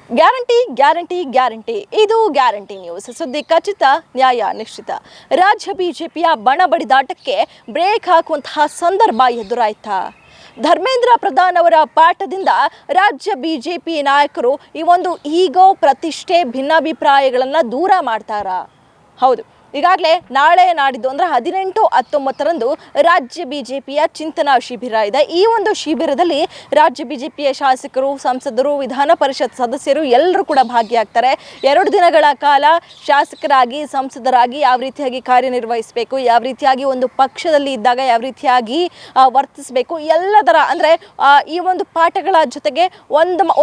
Guarantee guarantee guarantee ಇದು guarantee news. ಸುದ್ದಿ ಖಚಿತ, ನ್ಯಾಯ ನಿಶ್ಚಿತ. ರಾಜ್ಯ ಬಿಜೆಪಿಯ ಬಣಬಡಿದಾಟಕ್ಕೆ ಬ್ರೇಕ್ ಹಾಕುವಂತಹ ಸಂದರ್ಭ ಎದುರಾಯ್ತಾ? ಧರ್ಮೇಂದ್ರ ಪ್ರಧಾನ್ ಅವರ ಪಾಠದಿಂದ ರಾಜ್ಯ ಬಿಜೆಪಿ ನಾಯಕರು ಈ ಒಂದು ಈಗೋ, ಪ್ರತಿಷ್ಠೆ, ಭಿನ್ನಾಭಿಪ್ರಾಯಗಳನ್ನು ದೂರ ಮಾಡ್ತಾರಾ? ಹೌದು, ಈಗಾಗಲೇ ನಾಳೆ ನಾಡಿದ್ದು ಅಂದರೆ 18, 19ರಂದು ರಾಜ್ಯ ಬಿಜೆಪಿಯ ಚಿಂತನಾ ಶಿಬಿರ ಇದೆ. ಈ ಒಂದು ಶಿಬಿರದಲ್ಲಿ ರಾಜ್ಯ ಬಿಜೆಪಿಯ ಶಾಸಕರು, ಸಂಸದರು, ವಿಧಾನ ಪರಿಷತ್ ಸದಸ್ಯರು ಎಲ್ಲರೂ ಕೂಡ ಭಾಗಿಯಾಗ್ತಾರೆ. 2 ದಿನಗಳ ಕಾಲ ಶಾಸಕರಾಗಿ, ಸಂಸದರಾಗಿ ಯಾವ ರೀತಿಯಾಗಿ ಕಾರ್ಯನಿರ್ವಹಿಸಬೇಕು, ಯಾವ ರೀತಿಯಾಗಿ ಒಂದು ಪಕ್ಷದಲ್ಲಿ ಇದ್ದಾಗ ಯಾವ ರೀತಿಯಾಗಿ ವರ್ತಿಸಬೇಕು, ಎಲ್ಲದರ ಅಂದರೆ ಈ ಒಂದು ಪಾಠಗಳ ಜೊತೆಗೆ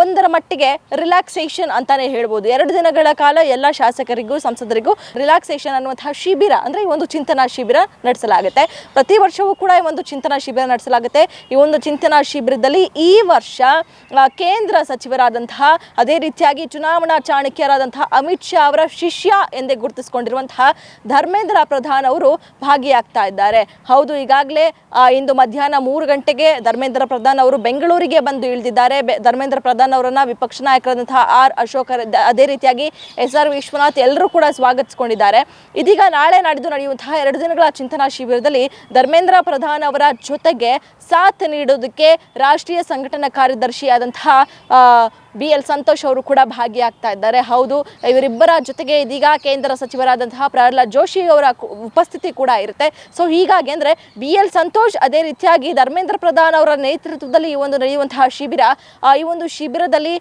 ಒಂದರ ಮಟ್ಟಿಗೆ ರಿಲ್ಯಾಕ್ಸೇಷನ್ ಅಂತಾನೆ ಹೇಳ್ಬೋದು. 2 ದಿನಗಳ ಕಾಲ ಎಲ್ಲ ಶಾಸಕರಿಗೂ, ಸಂಸದರಿಗೂ ರಿಲ್ಯಾಕ್ಸೇಷನ್ ಅನ್ನುವಂಥ ಶಿಬಿರ ಅಂದರೆ ಈ ಒಂದು ಚಿಂತನಾ ಶಿಬಿರ ನಡೆಸಲಾಗುತ್ತೆ. ಪ್ರತಿ ವರ್ಷವೂ ಕೂಡ ಈ ಒಂದು ಚಿಂತನಾ ಶಿಬಿರ ನಡೆಸಲಾಗುತ್ತೆ. ಈ ಒಂದು ಚಿಂತನಾ ಶಿಬಿರದಲ್ಲಿ ಈ ವರ್ಷ ಕೇಂದ್ರ ಸಚಿವರಾದಂತಹ, ಅದೇ ರೀತಿಯಾಗಿ ಚುನಾವಣಾ ಚಾಣಕ್ಯರಾದಂತಹ ಅಮಿತ್ ಶಾ ಅವರ ಶಿಷ್ಯ ಎಂದೇ ಗುರುತಿಸಿಕೊಂಡಿರುವಂತಹ ಧರ್ಮೇಂದ್ರ ಪ್ರಧಾನ್ ಅವರು ಭಾಗಿಯಾಗ್ತಾ ಇದ್ದಾರೆ. ಹೌದು, ಈಗಾಗಲೇ ಇಂದು ಮಧ್ಯಾಹ್ನ 3 ಗಂಟೆಗೆ ಧರ್ಮೇಂದ್ರ ಪ್ರಧಾನ್ ಅವರು ಬೆಂಗಳೂರಿಗೆ ಬಂದು ಇಳಿದಿದ್ದಾರೆ. ಧರ್ಮೇಂದ್ರ ಪ್ರಧಾನ್ ಅವರನ್ನ ವಿಪಕ್ಷ ನಾಯಕರಾದಂತಹ ಆರ್ ಅಶೋಕ್, ಅದೇ ರೀತಿಯಾಗಿ SR ವಿಶ್ವನಾಥ್ ಎಲ್ಲರೂ ಕೂಡ ಸ್ವಾಗತಿಸಿಕೊಂಡಿದ್ದಾರೆ. ಇದೀಗ ನಾಳೆ ನಾಡಿದ್ದು ನಡೆಯುವಂತಹ 2 ದಿನಗಳ ಚಿಂತನಾ ಶಿಬಿರದಲ್ಲಿ ಧರ್ಮೇಂದ್ರ ಪ್ರಧಾನ್ ಅವರ ಜೊತೆಗೆ ಸಾಥ್ ನೀಡೋದಕ್ಕೆ ರಾಷ್ಟ್ರೀಯ ಸಂಘಟನಾ ಕಾರ್ಯದರ್ಶಿಯಾದಂತಹ BL ಸಂತೋಷ್ ಅವರು ಕೂಡ ಭಾಗಿಯಾಗ್ತಾ ಇದ್ದಾರೆ. ಹೌದು, ಇವರಿಬ್ಬರ ಜೊತೆಗೆ ಇದೀಗ ಕೇಂದ್ರ ಸಚಿವರಾದಂತಹ ಪ್ರಹ್ಲಾದ್ ಜೋಶಿ ಅವರ ಉಪಸ್ಥಿತಿ ಕೂಡ ಇರುತ್ತೆ. ಸೊ ಹೀಗಾಗಿ ಅಂದರೆ BL ಸಂತೋಷ್, ಅದೇ ರೀತಿಯಾಗಿ ಧರ್ಮೇಂದ್ರ ಪ್ರಧಾನ್ ಅವರ ನೇತೃತ್ವದಲ್ಲಿ ಈ ಒಂದು ನಡೆಯುವಂತಹ ಶಿಬಿರ, ಈ ಒಂದು ಶಿಬಿರದಲ್ಲಿ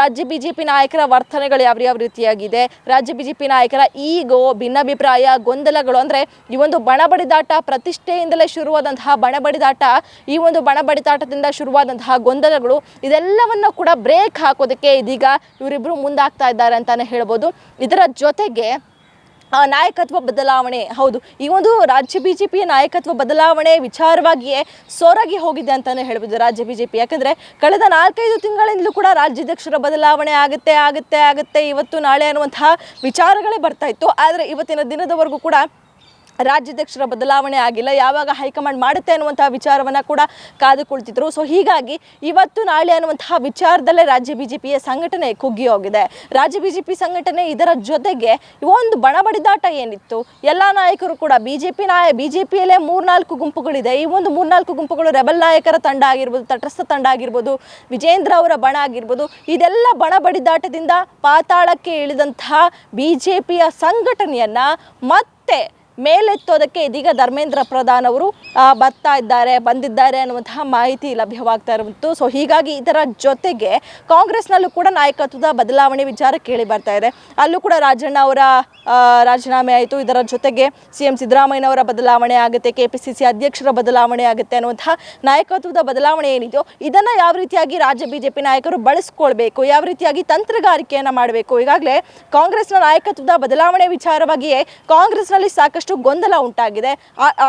ರಾಜ್ಯ ಬಿಜೆಪಿ ನಾಯಕರ ವರ್ತನೆಗಳು ಯಾವ ರೀತಿಯಾಗಿದೆ, ರಾಜ್ಯ ಬಿಜೆಪಿ ನಾಯಕರ ಈಗೋ, ಭಿನ್ನಾಭಿಪ್ರಾಯ, ಗೊಂದಲಗಳು, ಅಂದರೆ ಈ ಒಂದು ಬಣಬಡಿದಾಟ, ಪ್ರತಿಷ್ಠೆಯಿಂದಲೇ ಶುರುವಾದಂತಹ ಬಣಬಡಿದಾಟ, ಈ ಒಂದು ಬಣಬಡಿದಾಟದಿಂದ ಶುರುವಾದಂತಹ ಗೊಂದಲಗಳು, ಇದೆಲ್ಲವನ್ನು ಕೂಡ ಬ್ರೇಕ್ ಹಾಕೋದಕ್ಕೆ ಇದೀಗ ಇವರಿಬ್ಬರು ಮುಂದಾಗ್ತಾ ಇದ್ದಾರೆ ಅಂತಾನೆ ಹೇಳ್ಬೋದು. ಇದರ ಜೊತೆಗೆ ನಾಯಕತ್ವ ಬದಲಾವಣೆ, ಹೌದು, ಈ ಒಂದು ರಾಜ್ಯ ಬಿಜೆಪಿಯ ನಾಯಕತ್ವ ಬದಲಾವಣೆ ವಿಚಾರವಾಗಿಯೇ ಸೊರಗಿ ಹೋಗಿದೆ ಅಂತಾನೆ ಹೇಳ್ಬೋದು ರಾಜ್ಯ ಬಿಜೆಪಿ. ಯಾಕಂದರೆ ಕಳೆದ 4-5 ತಿಂಗಳಿಂದಲೂ ಕೂಡ ರಾಜ್ಯಾಧ್ಯಕ್ಷರ ಬದಲಾವಣೆ ಆಗುತ್ತೆ ಇವತ್ತು ನಾಳೆ ಅನ್ನುವಂತಹ ವಿಚಾರಗಳೇ ಬರ್ತಾ ಇತ್ತು. ಆದರೆ ಇವತ್ತಿನ ದಿನದವರೆಗೂ ಕೂಡ ರಾಜ್ಯಾಧ್ಯಕ್ಷರ ಬದಲಾವಣೆ ಆಗಿಲ್ಲ. ಯಾವಾಗ ಹೈಕಮಾಂಡ್ ಮಾಡುತ್ತೆ ಅನ್ನುವಂತಹ ವಿಚಾರವನ್ನು ಕೂಡ ಕಾದುಕೊಳ್ತಿದ್ರು. ಸೊ ಹೀಗಾಗಿ ಇವತ್ತು ನಾಳೆ ಅನ್ನುವಂತಹ ವಿಚಾರದಲ್ಲೇ ರಾಜ್ಯ ಬಿಜೆಪಿಯ ಸಂಘಟನೆ ಕುಗ್ಗಿ ಹೋಗಿದೆ. ರಾಜ್ಯ ಬಿಜೆಪಿ ಸಂಘಟನೆ, ಇದರ ಜೊತೆಗೆ ಒಂದು ಬಣಬಡಿದಾಟ ಏನಿತ್ತು, ಎಲ್ಲ ನಾಯಕರು ಕೂಡ ಬಿಜೆಪಿಯಲ್ಲೇ 3-4 ಗುಂಪುಗಳಿದೆ. ಈ ಒಂದು 3-4 ಗುಂಪುಗಳು ರೆಬಲ್ ನಾಯಕರ ತಂಡ ಆಗಿರ್ಬೋದು, ತಟಸ್ಥ ತಂಡ ಆಗಿರ್ಬೋದು, ವಿಜೇಂದ್ರ ಅವರ ಬಣ ಆಗಿರ್ಬೋದು, ಇದೆಲ್ಲ ಬಣಬಡಿದಾಟದಿಂದ ಪಾತಾಳಕ್ಕೆ ಇಳಿದಂತಹ ಬಿಜೆಪಿಯ ಸಂಘಟನೆಯನ್ನು ಮತ್ತೆ ಮೇಲೆತ್ತೋದಕ್ಕೆ ಇದೀಗ ಧರ್ಮೇಂದ್ರ ಪ್ರಧಾನ್ ಅವರು ಬಂದಿದ್ದಾರೆ ಅನ್ನುವಂತಹ ಮಾಹಿತಿ ಲಭ್ಯವಾಗ್ತಾ ಇರುವಂತು. ಸೊ ಹೀಗಾಗಿ ಇದರ ಜೊತೆಗೆ ಕಾಂಗ್ರೆಸ್ನಲ್ಲೂ ಕೂಡ ನಾಯಕತ್ವದ ಬದಲಾವಣೆ ವಿಚಾರ ಕೇಳಿ ಬರ್ತಾ ಇದೆ. ಅಲ್ಲೂ ಕೂಡ ರಾಜಣ್ಣ ಅವರ ರಾಜೀನಾಮೆ ಆಯಿತು. ಇದರ ಜೊತೆಗೆ CM ಸಿದ್ದರಾಮಯ್ಯನವರ ಬದಲಾವಣೆ ಆಗುತ್ತೆ, KPCC ಅಧ್ಯಕ್ಷರ ಬದಲಾವಣೆ ಆಗುತ್ತೆ ಅನ್ನುವಂತಹ ನಾಯಕತ್ವದ ಬದಲಾವಣೆ ಏನಿದೆಯೋ ಇದನ್ನು ಯಾವ ರೀತಿಯಾಗಿ ರಾಜ್ಯ ಬಿಜೆಪಿ ನಾಯಕರು ಬಳಸ್ಕೊಳ್ಬೇಕು, ಯಾವ ರೀತಿಯಾಗಿ ತಂತ್ರಗಾರಿಕೆಯನ್ನು ಮಾಡಬೇಕು. ಈಗಾಗಲೇ ಕಾಂಗ್ರೆಸ್ನ ನಾಯಕತ್ವದ ಬದಲಾವಣೆ ವಿಚಾರವಾಗಿಯೇ ಕಾಂಗ್ರೆಸ್ನಲ್ಲಿ ಸಾಕಷ್ಟು ಗೊಂದಲ ಉಂಟಾಗಿದೆ.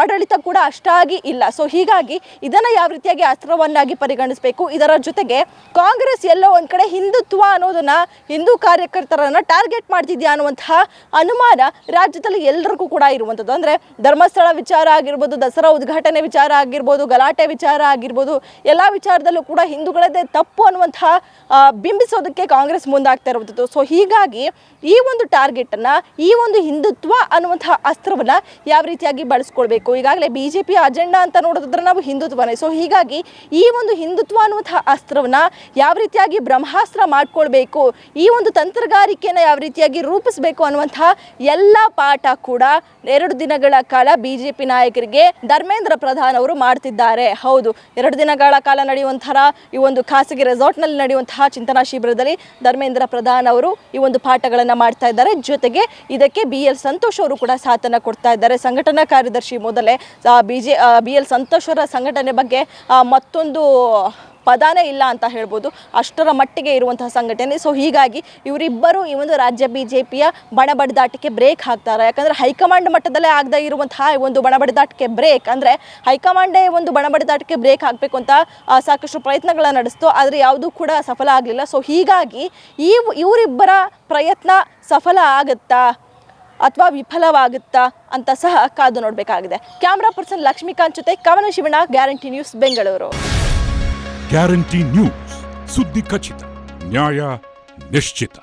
ಆಡಳಿತ ಕೂಡ ಅಷ್ಟಾಗಿ ಇಲ್ಲ. ಸೊ ಹೀಗಾಗಿ ಇದನ್ನು ಯಾವ ರೀತಿಯಾಗಿ ಅಸ್ತ್ರವನ್ನಾಗಿ ಪರಿಗಣಿಸಬೇಕು. ಇದರ ಜೊತೆಗೆ ಕಾಂಗ್ರೆಸ್ ಎಲ್ಲೋ ಒಂದು ಕಡೆ ಹಿಂದುತ್ವ ಅನ್ನೋದನ್ನ, ಹಿಂದೂ ಕಾರ್ಯಕರ್ತರನ್ನು ಟಾರ್ಗೆಟ್ ಮಾಡ್ತಿದ್ಯಾ ಅನ್ನುವಂತಹ ಅನುಮಾನ ರಾಜ್ಯದಲ್ಲಿ ಎಲ್ಲರಿಗೂ ಕೂಡ ಇರುವಂಥದ್ದು. ಅಂದರೆ ಧರ್ಮಸ್ಥಳ ವಿಚಾರ ಆಗಿರ್ಬೋದು, ದಸರಾ ಉದ್ಘಾಟನೆ ವಿಚಾರ ಆಗಿರ್ಬೋದು, ಗಲಾಟೆ ವಿಚಾರ ಆಗಿರ್ಬೋದು, ಎಲ್ಲ ವಿಚಾರದಲ್ಲೂ ಕೂಡ ಹಿಂದೂಗಳದ್ದೇ ತಪ್ಪು ಅನ್ನುವಂತಹ ಬಿಂಬಿಸೋದಕ್ಕೆ ಕಾಂಗ್ರೆಸ್ ಮುಂದಾಗ್ತಾ ಇರುವಂಥದ್ದು. ಸೊ ಹೀಗಾಗಿ ಈ ಒಂದು ಟಾರ್ಗೆಟನ್ನು, ಈ ಒಂದು ಹಿಂದುತ್ವ ಅನ್ನುವಂತಹ ಅಸ್ತ್ರವನ್ನು ಯಾವ ರೀತಿಯಾಗಿ ಬಳಸ್ಕೊಳ್ಬೇಕು. ಈಗಾಗಲೇ ಬಿಜೆಪಿಯ ಅಜೆಂಡಾ ಅಂತ ನೋಡೋದಾದ್ರೆ ನಾವು ಹಿಂದುತ್ವನೇ. ಸೊ ಹೀಗಾಗಿ ಈ ಒಂದು ಹಿಂದುತ್ವ ಅನ್ನುವಂತಹ ಅಸ್ತ್ರವನ್ನು ಯಾವ ರೀತಿಯಾಗಿ ಬ್ರಹ್ಮಾಸ್ತ್ರ ಮಾಡ್ಕೊಳ್ಬೇಕು, ಈ ಒಂದು ತಂತ್ರಗಾರಿಕೆಯನ್ನು ಯಾವ ರೀತಿಯಾಗಿ ರೂಪಿಸಬೇಕು ಅನ್ನುವಂತಹ ಎಲ್ಲ ಪಾಠ ಕೂಡ 2 ದಿನಗಳ ಕಾಲ ಬಿಜೆಪಿ ನಾಯಕರಿಗೆ ಧರ್ಮೇಂದ್ರ ಪ್ರಧಾನ್ ಅವರು ಮಾಡ್ತಿದ್ದಾರೆ. ಹೌದು, 2 ದಿನಗಳ ಕಾಲ ನಡೆಯುವಂತಹ ಈ ಒಂದು ಖಾಸಗಿ ರೆಸಾರ್ಟ್ನಲ್ಲಿ ನಡೆಯುವಂತಹ ಚಿಂತನಾ ಶಿಬಿರದಲ್ಲಿ ಧರ್ಮೇಂದ್ರ ಪ್ರಧಾನ್ ಅವರು ಈ ಒಂದು ಪಾಠಗಳನ್ನು ಮಾಡ್ತಾ ಇದ್ದಾರೆ. ಜೊತೆಗೆ ಇದಕ್ಕೆ BL ಸಂತೋಷ್ ಅವರು ಕೂಡ ಸಾಥನ್ನು ಕೊಡ್ತಾ ಇದ್ದಾರೆ. ಸಂಘಟನಾ ಕಾರ್ಯದರ್ಶಿ ಮೊದಲೇ BL ಸಂತೋಷ್ ಅವರ ಸಂಘಟನೆ ಬಗ್ಗೆ ಮತ್ತೊಂದು ಪದಾನೇ ಇಲ್ಲ ಅಂತ ಹೇಳ್ಬೋದು, ಅಷ್ಟರ ಮಟ್ಟಿಗೆ ಇರುವಂತಹ ಸಂಘಟನೆ. ಸೊ ಹೀಗಾಗಿ ಇವರಿಬ್ಬರು ಈ ಒಂದು ರಾಜ್ಯ ಬಿಜೆಪಿಯ ಬಣಬಡಿದಾಟಕ್ಕೆ ಬ್ರೇಕ್ ಹಾಕ್ತಾರೆ. ಯಾಕಂದರೆ ಹೈಕಮಾಂಡ್ ಮಟ್ಟದಲ್ಲೇ ಆಗದೇ ಇರುವಂತಹ ಒಂದು ಬಣಬಡಿದಾಟಕ್ಕೆ ಬ್ರೇಕ್, ಅಂದರೆ ಹೈಕಮಾಂಡೇ ಒಂದು ಬಣಬಡಿದಾಟಕ್ಕೆ ಬ್ರೇಕ್ ಹಾಕಬೇಕು ಅಂತ ಸಾಕಷ್ಟು ಪ್ರಯತ್ನಗಳನ್ನು ನಡೆಸ್ತು, ಆದರೆ ಯಾವುದೂ ಕೂಡ ಸಫಲ ಆಗಲಿಲ್ಲ. ಸೊ ಹೀಗಾಗಿ ಇವರಿಬ್ಬರ ಪ್ರಯತ್ನ ಸಫಲ ಆಗುತ್ತಾ ಅಥವಾ ವಿಫಲವಾಗುತ್ತಾ ಅಂತ ಸಹ ಕಾದು ನೋಡಬೇಕಾಗಿದೆ. ಕ್ಯಾಮ್ರಾ ಪರ್ಸನ್ ಲಕ್ಷ್ಮೀಕಾಂತ್ ಜೊತೆ ಕವನ Shivanna, guarantee news, Bengaluru. Guarantee news, ಸುದ್ದಿ ಖಚಿತ, ನ್ಯಾಯ ನಿಶ್ಚಿತ.